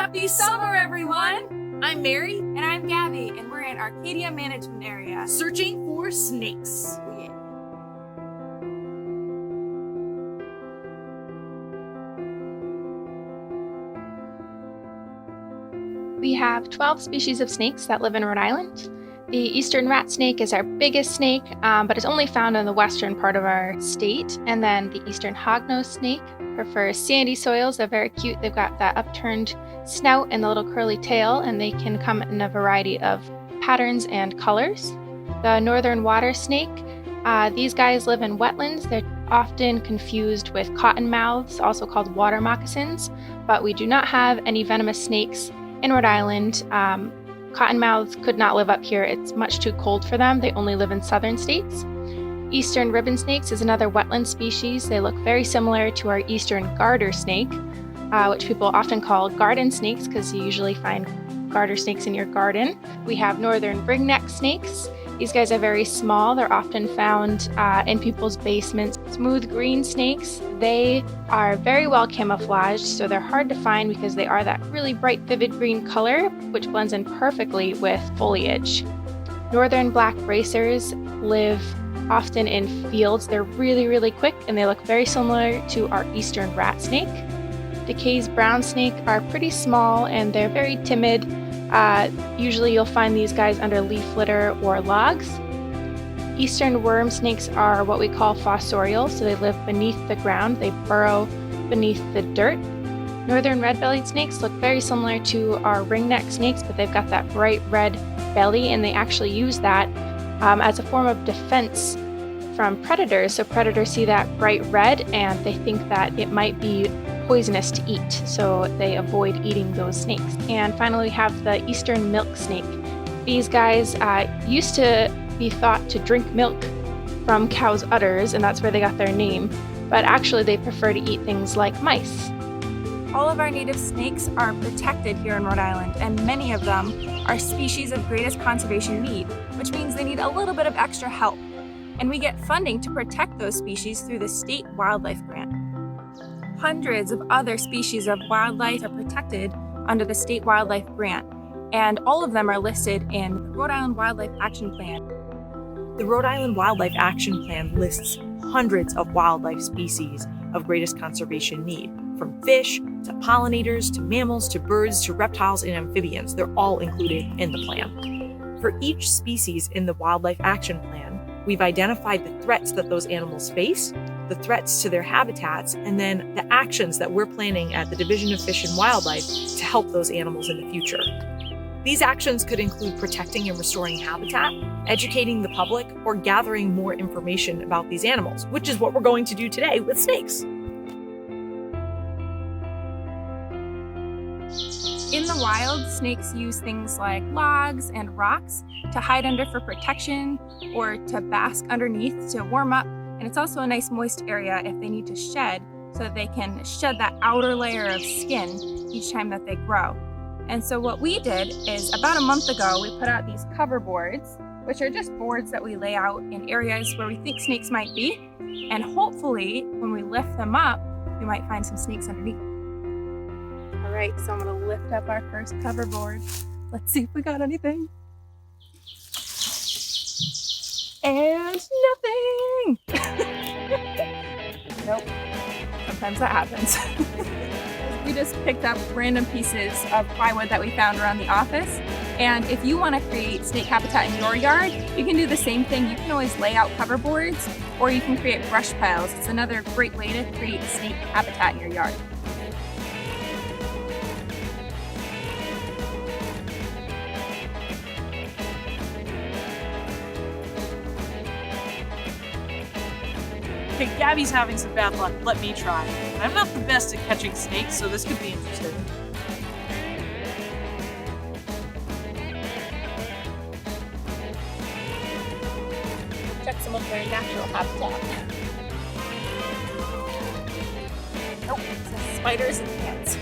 Happy summer, everyone! I'm Mary. And I'm Gabby, and we're in Arcadia Management Area. Searching for snakes. Oh, yeah. We have 12 species of snakes that live in Rhode Island. The eastern rat snake is our biggest snake, but it's only found in the western part of our state. And then the eastern hognose snake prefers sandy soils. They're very cute. They've got that upturned snout and the little curly tail, and they can come in a variety of patterns and colors. The northern water snake, these guys live in wetlands. They're often confused with cottonmouths, also called water moccasins, but we do not have any venomous snakes in Rhode Island. Cottonmouths could not live up here. It's much too cold for them. They only live in southern states. Eastern ribbon snakes is another wetland species. They look very similar to our eastern garter snake, which people often call garden snakes because you usually find garter snakes in your garden. We have northern ringneck snakes. These guys are very small. They're often found in people's basements. Smooth green snakes, they are very well camouflaged, so they're hard to find because they are that really bright, vivid green color, which blends in perfectly with foliage. Northern black racers live often in fields. They're really, really quick, and they look very similar to our eastern rat snake. Decay's brown snake are pretty small, and they're very timid. Usually you'll find these guys under leaf litter or logs. Eastern worm snakes are what we call fossorial, so they live beneath the ground. They burrow beneath the dirt. Northern red-bellied snakes look very similar to our ringneck snakes, but they've got that bright red belly, and they actually use that as a form of defense from predators. So predators see that bright red and they think that it might be poisonous to eat, so they avoid eating those snakes. And finally, we have the eastern milk snake. These guys used to be thought to drink milk from cows' udders, and that's where they got their name, but actually they prefer to eat things like mice. All of our native snakes are protected here in Rhode Island, and many of them are species of greatest conservation need, which means they need a little bit of extra help. And we get funding to protect those species through the State Wildlife Grant. Hundreds of other species of wildlife are protected under the State Wildlife Grant, and all of them are listed in the Rhode Island Wildlife Action Plan. The Rhode Island Wildlife Action Plan lists hundreds of wildlife species of greatest conservation need, from fish to pollinators to mammals to birds to reptiles and amphibians. They're all included in the plan. For each species in the Wildlife Action Plan, we've identified the threats that those animals face, the threats to their habitats, and then the actions that we're planning at the Division of Fish and Wildlife to help those animals in the future. These actions could include protecting and restoring habitat, educating the public, or gathering more information about these animals, which is what we're going to do today with snakes. In the wild, snakes use things like logs and rocks to hide under for protection or to bask underneath to warm up. And it's also a nice moist area if they need to shed, so that they can shed that outer layer of skin each time that they grow. And so what we did is about a month ago, we put out these cover boards, which are just boards that we lay out in areas where we think snakes might be. And hopefully, when we lift them up, we might find some snakes underneath. All right, so I'm gonna lift up our first cover board. Let's see if we got anything. And nothing! Nope, sometimes that happens. We just picked up random pieces of plywood that we found around the office. And if you want to create snake habitat in your yard, you can do the same thing. You can always lay out cover boards, or you can create brush piles. It's another great way to create snake habitat in your yard. Okay, Gabby's having some bad luck. Let me try. I'm not the best at catching snakes, so this could be interesting. Check some of their natural habitat. Nope, it says spiders and ants.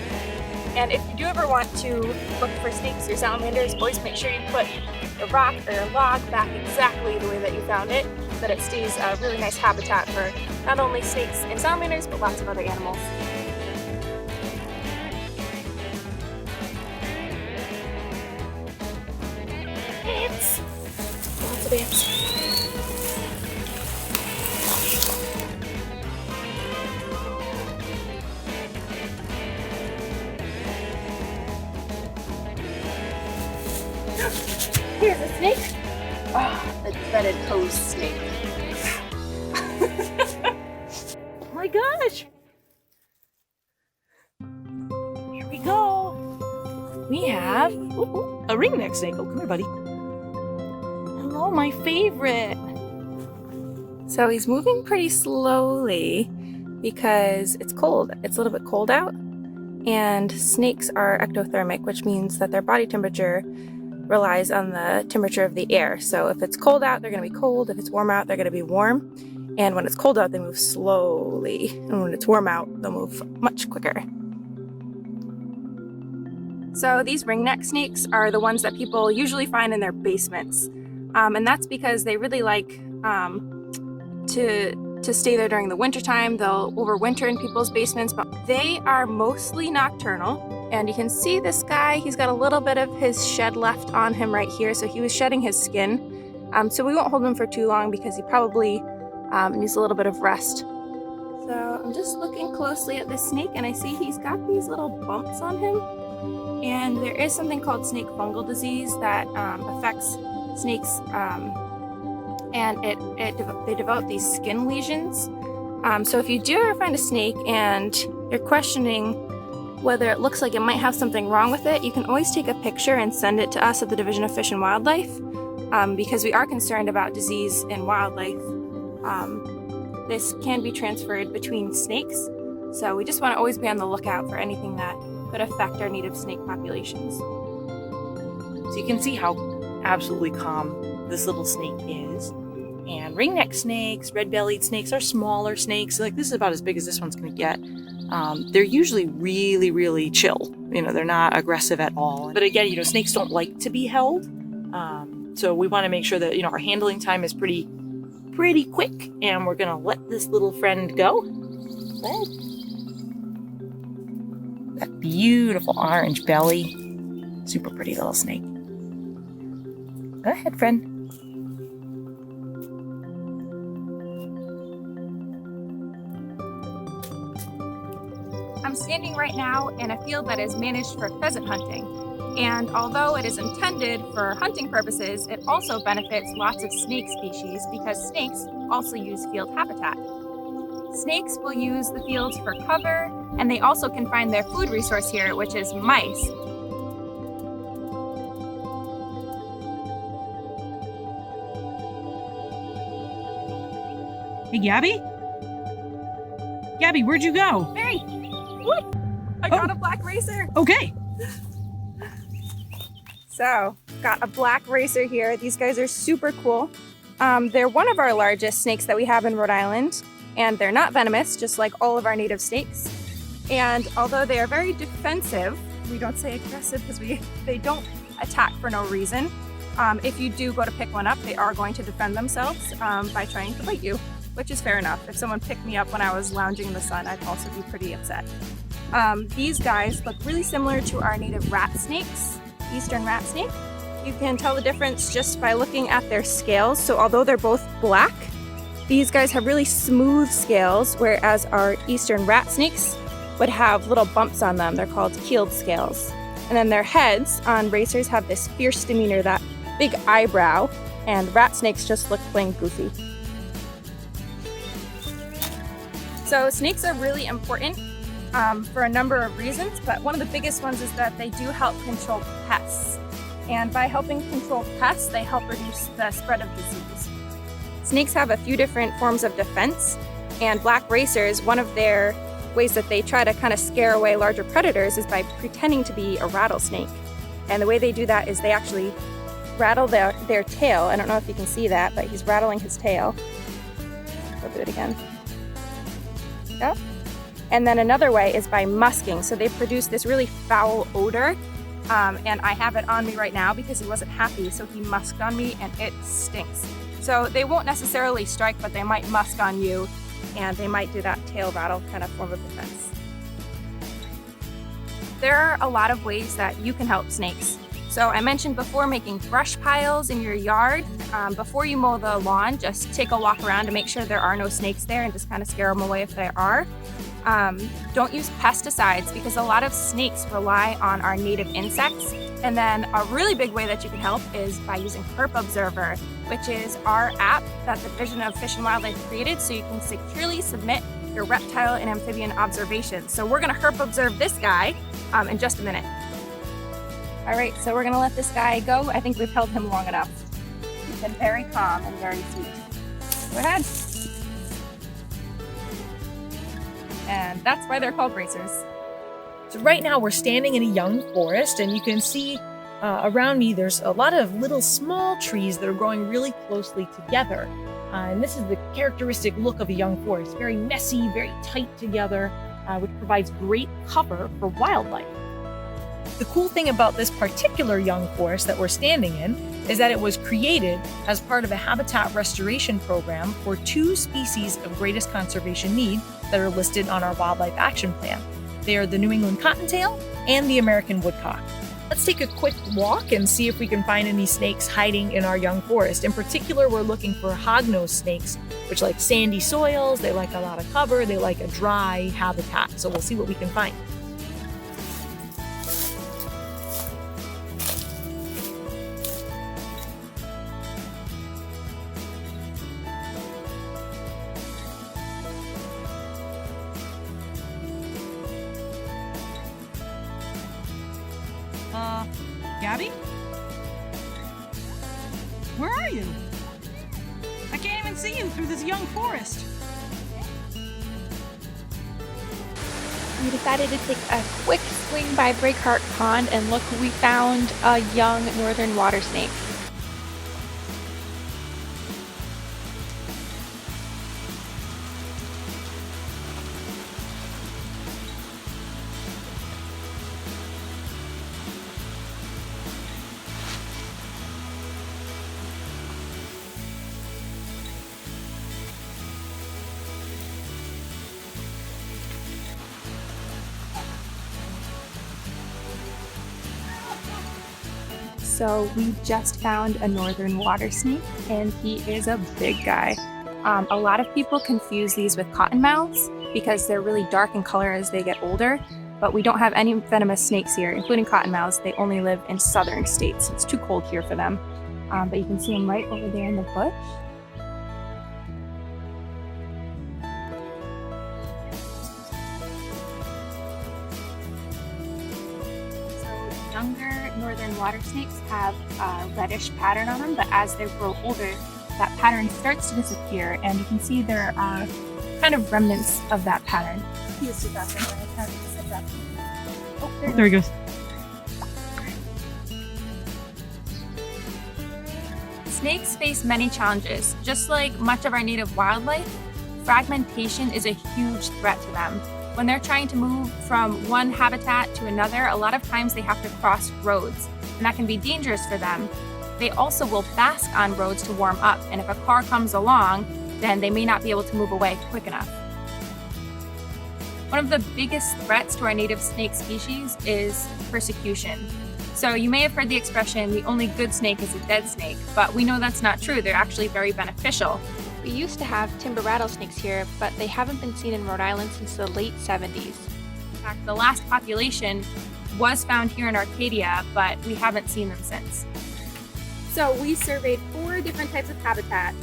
And if you do ever want to look for snakes or salamanders, always make sure you put the rock or your log back exactly the way that you found it, so that it stays a really nice habitat for not only snakes and salamanders, but lots of other animals. ants. Lots of ants. Here's a snake. Oh, the dreaded hose snake. Oh my gosh. Here we go. We have a ringneck snake. Oh, come here, buddy. Hello, my favorite. So he's moving pretty slowly because it's cold. It's a little bit cold out. And snakes are ectothermic, which means that their body temperature relies on the temperature of the air. So if it's cold out, they're going to be cold. If it's warm out, they're going to be warm. And when it's cold out, they move slowly. And when it's warm out, they'll move much quicker. So these ringneck snakes are the ones that people usually find in their basements. And that's because they really like to stay there during the wintertime. They'll overwinter in people's basements, but they are mostly nocturnal. And you can see this guy, he's got a little bit of his shed left on him right here. So he was shedding his skin. So we won't hold him for too long because he probably needs a little bit of rest. So I'm just looking closely at this snake and I see he's got these little bumps on him. And there is something called snake fungal disease that affects snakes, and they develop these skin lesions. So if you do ever find a snake and you're questioning whether it looks like it might have something wrong with it, you can always take a picture and send it to us at the Division of Fish and Wildlife, because we are concerned about disease in wildlife. This can be transferred between snakes, so we just want to always be on the lookout for anything that could affect our native snake populations. So you can see how absolutely calm this little snake is. And ringneck snakes, red-bellied snakes are smaller snakes. Like, this is about as big as this one's going to get. They're usually really, really chill. You know, they're not aggressive at all. But again, you know, snakes don't like to be held. So we want to make sure that, you know, our handling time is pretty quick. And we're going to let this little friend go. Go ahead. That beautiful orange belly. Super pretty little snake. Go ahead, friend. I'm standing right now in a field that is managed for pheasant hunting. And although it is intended for hunting purposes, it also benefits lots of snake species because snakes also use field habitat. Snakes will use the fields for cover, and they also can find their food resource here, which is mice. Hey, Gabby? Gabby, where'd you go? Mary, look! I got a black racer. Okay. So, got a black racer here. These guys are super cool. They're one of our largest snakes that we have in Rhode Island, and they're not venomous, just like all of our native snakes. And although they are very defensive, we don't say aggressive because they don't attack for no reason. If you do go to pick one up, they are going to defend themselves by trying to bite you, which is fair enough. If someone picked me up when I was lounging in the sun, I'd also be pretty upset. These guys look really similar to our native rat snakes, eastern rat snake. You can tell the difference just by looking at their scales. So although they're both black, these guys have really smooth scales, whereas our eastern rat snakes would have little bumps on them. They're called keeled scales. And then their heads on racers have this fierce demeanor, that big eyebrow, and rat snakes just look plain goofy. So snakes are really important for a number of reasons, but one of the biggest ones is that they do help control pests. And by helping control pests, they help reduce the spread of disease. Snakes have a few different forms of defense, and black racers, one of their ways that they try to kind of scare away larger predators is by pretending to be a rattlesnake. And the way they do that is they actually rattle their tail. I don't know if you can see that, but he's rattling his tail. I'll do it again. Yep. And then another way is by musking. So they produce this really foul odor. And I have it on me right now because he wasn't happy, so he musked on me and it stinks. So they won't necessarily strike, but they might musk on you, and they might do that tail rattle kind of form of defense. There are a lot of ways that you can help snakes. So I mentioned before making brush piles in your yard. Before you mow the lawn, just take a walk around to make sure there are no snakes there and just kind of scare them away if there are. Don't use pesticides because a lot of snakes rely on our native insects. And then a really big way that you can help is by using Herp Observer, which is our app that the Division of Fish and Wildlife created so you can securely submit your reptile and amphibian observations. So we're gonna Herp Observe this guy in just a minute. All right, so we're gonna let this guy go. I think we've held him long enough. He's been very calm and very sweet. Go ahead. And that's why they're called racers. So right now we're standing in a young forest, and you can see around me there's a lot of little small trees that are growing really closely together. And this is the characteristic look of a young forest, very messy, very tight together, which provides great cover for wildlife. The cool thing about this particular young forest that we're standing in is that it was created as part of a habitat restoration program for 2 species of greatest conservation need that are listed on our Wildlife Action Plan. They are the New England cottontail and the American woodcock. Let's take a quick walk and see if we can find any snakes hiding in our young forest. In particular, we're looking for hognose snakes, which like sandy soils, they like a lot of cover, they like a dry habitat. So we'll see what we can find. Gabby? Where are you? I can't even see you through this young forest. We decided to take a quick swing by Breakheart Pond, and look, we found a young northern water snake. So we just found a northern water snake, and he is a big guy. A lot of people confuse these with cottonmouths because they're really dark in color as they get older, but we don't have any venomous snakes here, including cottonmouths. They only live in southern states. It's too cold here for them. But you can see him right over there in the bush. Younger northern water snakes have a reddish pattern on them, but as they grow older, that pattern starts to disappear, and you can see there are kind of remnants of that pattern. He was too fast anyway. I can't sit up. Oh, There he goes. Snakes face many challenges. Just like much of our native wildlife, fragmentation is a huge threat to them. When they're trying to move from one habitat to another, a lot of times they have to cross roads, and that can be dangerous for them. They also will bask on roads to warm up, and if a car comes along, then they may not be able to move away quick enough. One of the biggest threats to our native snake species is persecution. So you may have heard the expression, the only good snake is a dead snake, but we know that's not true. They're actually very beneficial. We used to have timber rattlesnakes here, but they haven't been seen in Rhode Island since the late 70s. In fact, the last population was found here in Arcadia, but we haven't seen them since. So we surveyed 4 different types of habitat,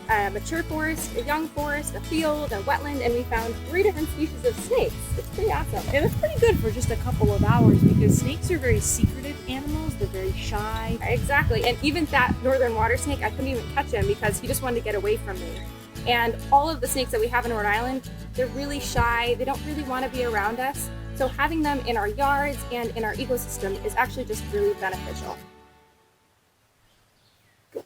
a mature forest, a young forest, a field, a wetland, and we found 3 different species of snakes. It's pretty awesome. And it's pretty good for just a couple of hours because snakes are very secretive animals. They're very shy. Exactly, and even that northern water snake, I couldn't even catch him because he just wanted to get away from me. And all of the snakes that we have in Rhode Island, they're really shy. They don't really want to be around us. So having them in our yards and in our ecosystem is actually just really beneficial. Cool.